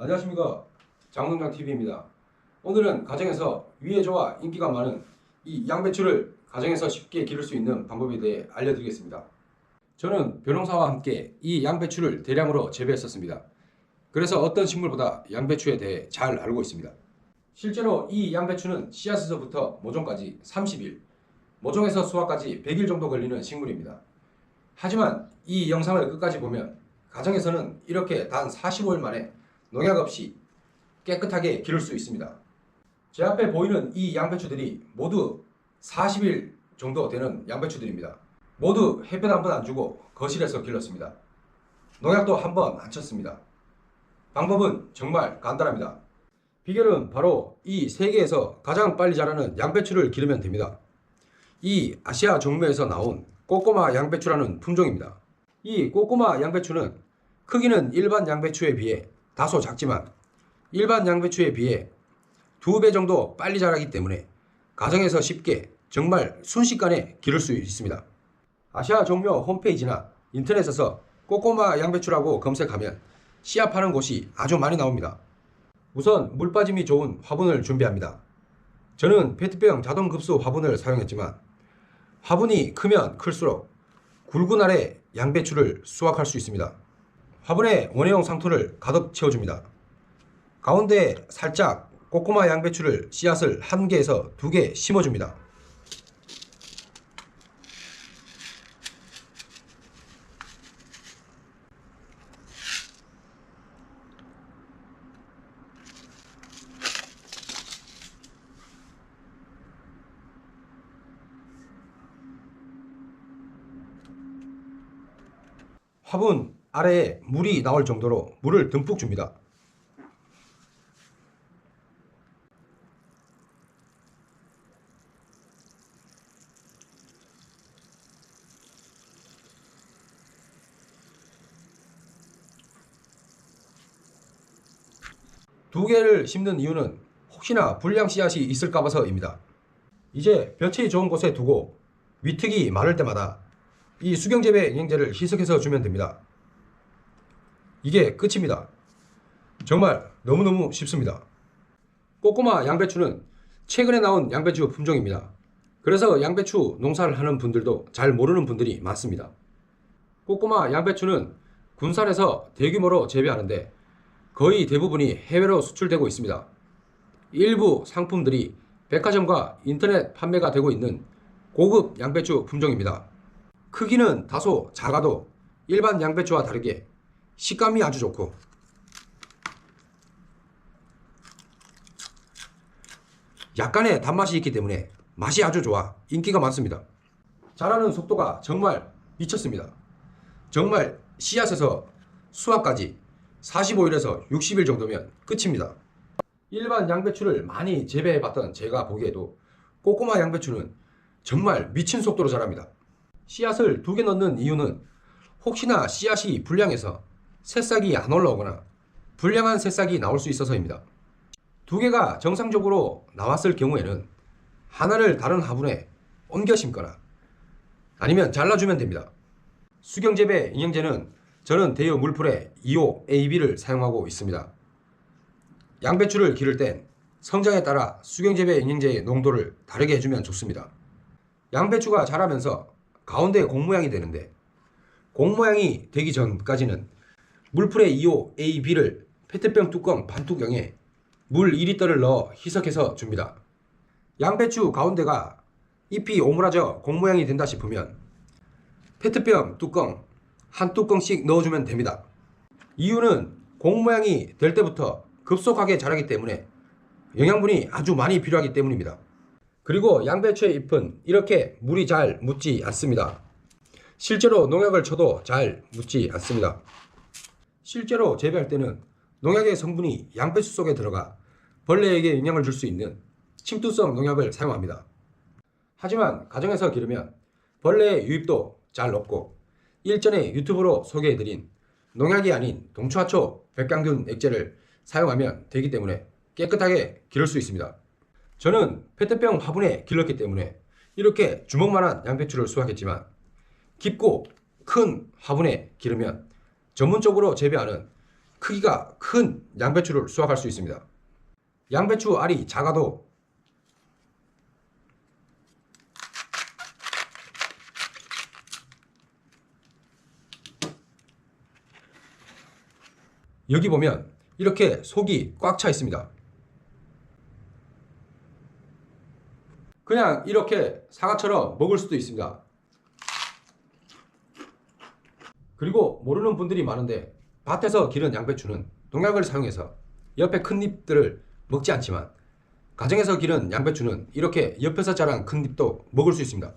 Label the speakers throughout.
Speaker 1: 안녕하십니까, 장농장TV입니다. 오늘은 가정에서 위에 좋아 인기가 많은 이 양배추를 가정에서 쉽게 기를 수 있는 방법에 대해 알려드리겠습니다. 저는 벼농사와 함께 이 양배추를 대량으로 재배했었습니다. 그래서 어떤 식물보다 양배추에 대해 잘 알고 있습니다. 실제로 이 양배추는 씨앗에서부터 모종까지 30일, 모종에서 수확까지 100일 정도 걸리는 식물입니다. 하지만 이 영상을 끝까지 보면 가정에서는 이렇게 단 45일 만에 농약 없이 깨끗하게 기를 수 있습니다. 제 앞에 보이는 이 양배추들이 모두 40일 정도 되는 양배추들입니다. 모두 햇볕 한 번 안 주고 거실에서 길렀습니다. 농약도 한 번 안 쳤습니다. 방법은 정말 간단합니다. 비결은 바로 이 세계에서 가장 빨리 자라는 양배추를 기르면 됩니다. 이 아시아 종묘에서 나온 꼬꼬마 양배추라는 품종입니다. 이 꼬꼬마 양배추는 크기는 일반 양배추에 비해 다소 작지만 일반 양배추에 비해 2배 정도 빨리 자라기 때문에 가정에서 쉽게 정말 순식간에 기를 수 있습니다. 아시아 종묘 홈페이지나 인터넷에서 꼬꼬마 양배추라고 검색하면 씨앗 파는 곳이 아주 많이 나옵니다. 우선 물 빠짐이 좋은 화분을 준비합니다. 저는 페트병 자동급수 화분을 사용했지만 화분이 크면 클수록 굵은 알의 양배추를 수확할 수 있습니다. 화분에 원예용 상토를 가득 채워줍니다. 가운데에 살짝 꼬꼬마 양배추를 씨앗을 1개에서 2개 심어줍니다. 화분 아래에 물이 나올 정도로 물을 듬뿍 줍니다. 두 개를 심는 이유는 혹시나 불량 씨앗이 있을까 봐서입니다. 이제 볕이 좋은 곳에 두고 위특이 마를 때마다 이 수경재배 영양제를 희석해서 주면 됩니다. 이게 끝입니다. 정말 너무너무 쉽습니다. 꼬꼬마 양배추는 최근에 나온 양배추 품종입니다. 그래서 양배추 농사를 하는 분들도 잘 모르는 분들이 많습니다. 꼬꼬마 양배추는 군산에서 대규모로 재배하는데 거의 대부분이 해외로 수출되고 있습니다. 일부 상품들이 백화점과 인터넷 판매가 되고 있는 고급 양배추 품종입니다. 크기는 다소 작아도 일반 양배추와 다르게 식감이 아주 좋고 약간의 단맛이 있기 때문에 맛이 아주 좋아 인기가 많습니다. 자라는 속도가 정말 미쳤습니다. 정말 씨앗에서 수확까지 45일에서 60일 정도면 끝입니다. 일반 양배추를 많이 재배해봤던 제가 보기에도 꼬꼬마 양배추는 정말 미친 속도로 자랍니다. 씨앗을 2개 넣는 이유는 혹시나 씨앗이 불량해서 새싹이 안 올라오거나 불량한 새싹이 나올 수 있어서입니다. 2개가 정상적으로 나왔을 경우에는 하나를 다른 화분에 옮겨 심거나 아니면 잘라주면 됩니다. 수경재배 영양제는 저는 대여 물풀에 2호 AB를 사용하고 있습니다. 양배추를 기를 땐 성장에 따라 수경재배 영양제의 농도를 다르게 해주면 좋습니다. 양배추가 자라면서 가운데 공 모양이 되는데 공 모양이 되기 전까지는 물풀에 2호 AB를 페트병 뚜껑 반뚜껑에 물 2리터를 넣어 희석해서 줍니다. 양배추 가운데가 잎이 오므라져 공 모양이 된다 싶으면 페트병 뚜껑 한 뚜껑씩 넣어주면 됩니다. 이유는 공 모양이 될 때부터 급속하게 자라기 때문에 영양분이 아주 많이 필요하기 때문입니다. 그리고 양배추의 잎은 이렇게 물이 잘 묻지 않습니다. 실제로 농약을 쳐도 잘 묻지 않습니다. 실제로 재배할 때는 농약의 성분이 양배추 속에 들어가 벌레에게 영향을 줄 수 있는 침투성 농약을 사용합니다. 하지만 가정에서 기르면 벌레의 유입도 잘 없고 일전에 유튜브로 소개해드린 농약이 아닌 동초하초 백강균 액제를 사용하면 되기 때문에 깨끗하게 기를 수 있습니다. 저는 페트병 화분에 길렀기 때문에 이렇게 주먹만한 양배추를 수확했지만 깊고 큰 화분에 기르면 전문적으로 재배하는 크기가 큰 양배추를 수확할 수 있습니다. 양배추 알이 작아도 여기 보면 이렇게 속이 꽉 차 있습니다. 그냥 이렇게 사과처럼 먹을 수도 있습니다. 그리고 모르는 분들이 많은데 밭에서 기른 양배추는 농약을 사용해서 옆에 큰 잎들을 먹지 않지만 가정에서 기른 양배추는 이렇게 옆에서 자란 큰 잎도 먹을 수 있습니다.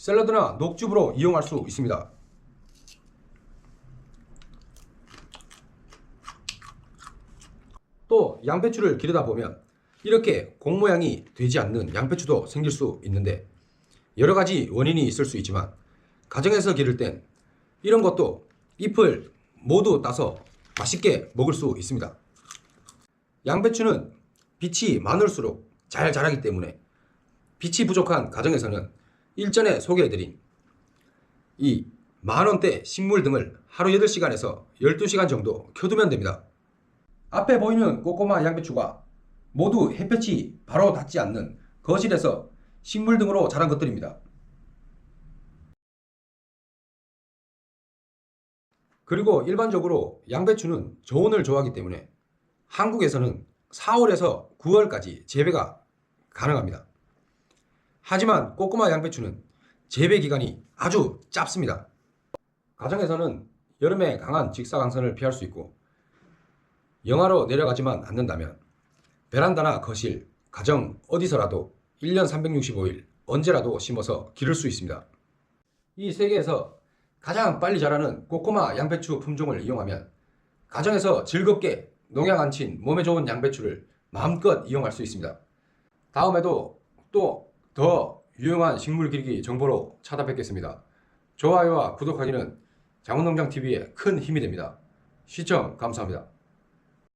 Speaker 1: 샐러드나 녹즙으로 이용할 수 있습니다. 또 양배추를 기르다 보면 이렇게 공 모양이 되지 않는 양배추도 생길 수 있는데 여러 가지 원인이 있을 수 있지만 가정에서 기를 땐 이런 것도 잎을 모두 따서 맛있게 먹을 수 있습니다. 양배추는 빛이 많을수록 잘 자라기 때문에 빛이 부족한 가정에서는 일전에 소개해드린 이 만원대 식물 등을 하루 8시간에서 12시간 정도 켜두면 됩니다. 앞에 보이는 꼬꼬마 양배추가 모두 햇볕이 바로 닿지 않는 거실에서 식물 등으로 자란 것들입니다. 그리고 일반적으로 양배추는 저온을 좋아하기 때문에 한국에서는 4월에서 9월까지 재배가 가능합니다. 하지만 꼬꼬마 양배추는 재배 기간이 아주 짧습니다. 가정에서는 여름에 강한 직사광선을 피할 수 있고 영하로 내려가지만 않는다면 베란다나 거실, 가정 어디서라도 1년 365일 언제라도 심어서 기를 수 있습니다. 이 세계에서 가장 빨리 자라는 꼬꼬마 양배추 품종을 이용하면 가정에서 즐겁게 농약 안 친 몸에 좋은 양배추를 마음껏 이용할 수 있습니다. 다음에도 또 더 유용한 식물 기르기 정보로 찾아뵙겠습니다. 좋아요와 구독하기는 장훈농장TV에 큰 힘이 됩니다. 시청 감사합니다.